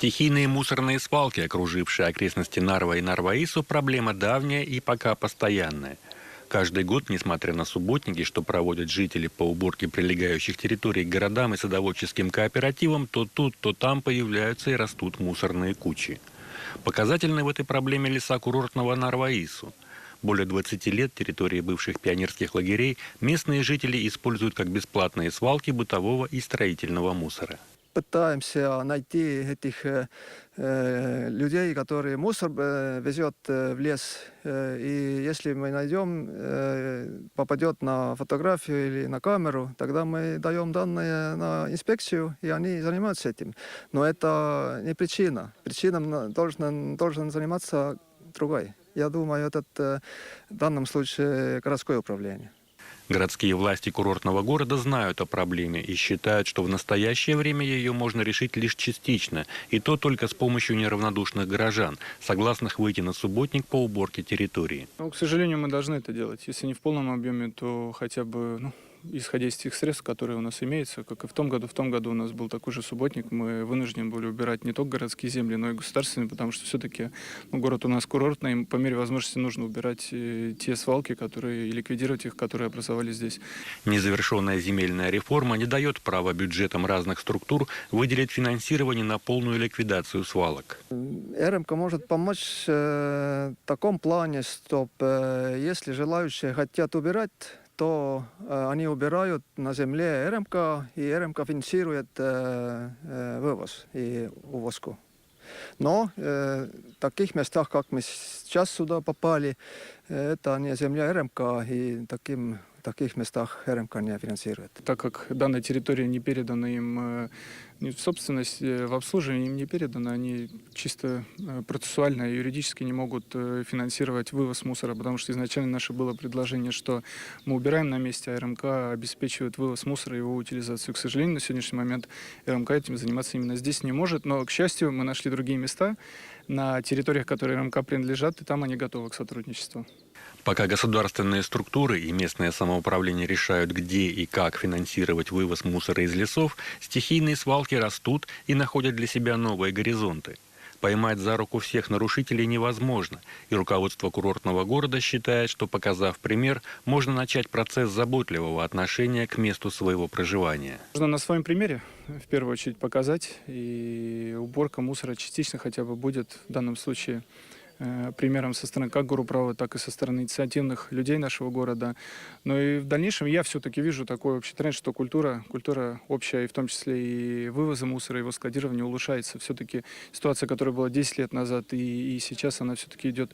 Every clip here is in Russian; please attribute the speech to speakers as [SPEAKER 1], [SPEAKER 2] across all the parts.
[SPEAKER 1] Стихийные мусорные свалки, окружившие окрестности Нарва и Нарва-Ису, проблема давняя и пока постоянная. Каждый год, несмотря на субботники, что проводят жители по уборке прилегающих территорий к городам и садоводческим кооперативам, то тут, то там появляются и растут мусорные кучи. Показательны в этой проблеме леса курортного Нарва-Ису. Более 20 лет территории бывших пионерских лагерей местные жители используют как бесплатные свалки бытового и строительного мусора.
[SPEAKER 2] Пытаемся найти этих людей, которые мусор везет в лес. И если мы найдем, попадет на фотографию или на камеру, тогда мы даем данные на инспекцию, и они занимаются этим. Но это не причина. Причиной должен заниматься другой. Я думаю, это в данном случае городское управление.
[SPEAKER 1] Городские власти курортного города знают о проблеме и считают, что в настоящее время ее можно решить лишь частично, и то только с помощью неравнодушных горожан, согласных выйти на субботник по уборке территории.
[SPEAKER 3] К сожалению, мы должны это делать. Если не в полном объеме, то хотя бы, исходя из тех средств, которые у нас имеются, как и в том году. В том году у нас был такой же субботник. Мы вынуждены были убирать не только городские земли, но и государственные, потому что все-таки город у нас курортный, и по мере возможности нужно убирать те свалки, и ликвидировать их, которые образовались здесь.
[SPEAKER 1] Незавершенная земельная реформа не дает права бюджетам разных структур выделить финансирование на полную ликвидацию свалок.
[SPEAKER 2] РМК может помочь в таком плане, чтобы если желающие хотят убирать, то они убирают на земле РМК, и РМК финансирует вывоз и увозку. Но в таких местах, как мы сейчас сюда попали, это не земля РМК, и в таких местах РМК не финансирует.
[SPEAKER 3] Так как данная территория не передана им в собственность, в обслуживание им не передана, они чисто процессуально и юридически не могут финансировать вывоз мусора, потому что изначально наше было предложение, что мы убираем на месте, а РМК обеспечивает вывоз мусора и его утилизацию. К сожалению, на сегодняшний момент РМК этим заниматься именно здесь не может, но, к счастью, мы нашли другие места на территориях, которые РМК принадлежат, и там они готовы к сотрудничеству.
[SPEAKER 1] Пока государственные структуры и местное самоуправление решают, где и как финансировать вывоз мусора из лесов, стихийные свалки растут и находят для себя новые горизонты. Поймать за руку всех нарушителей невозможно, и руководство курортного города считает, что, показав пример, можно начать процесс заботливого отношения к месту своего проживания.
[SPEAKER 3] Нужно на своем примере, в первую очередь, показать, и уборка мусора частично хотя бы будет в данном случае примером со стороны как горуправа, так и со стороны инициативных людей нашего города. Но и в дальнейшем я все-таки вижу такой общий тренд, что культура общая, и в том числе и вывоза мусора, его складирования улучшается. Все-таки ситуация, которая была 10 лет назад, и сейчас она все-таки идет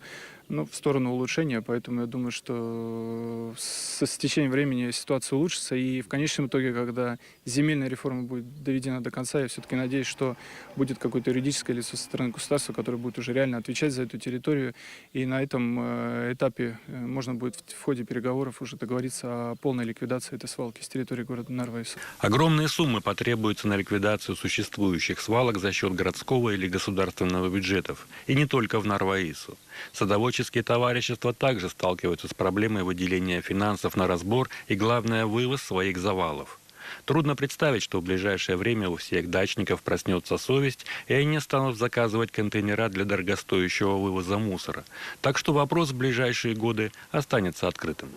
[SPEAKER 3] в сторону улучшения, поэтому я думаю, что с течением времени ситуация улучшится, и в конечном итоге, когда земельная реформа будет доведена до конца, я все-таки надеюсь, что будет какое-то юридическое лицо со стороны государства, которое будет уже реально отвечать за эту территорию, и на этом этапе можно будет в ходе переговоров уже договориться о полной ликвидации этой свалки с территории города Нарва-Ису.
[SPEAKER 1] Огромные суммы потребуются на ликвидацию существующих свалок за счет городского или государственного бюджетов, и не только в Нарва-Ису. Садоводческие товарищества также сталкиваются с проблемой выделения финансов на разбор и, главное, вывоз своих завалов. Трудно представить, что в ближайшее время у всех дачников проснется совесть, и они станут заказывать контейнера для дорогостоящего вывоза мусора. Так что вопрос в ближайшие годы останется открытым.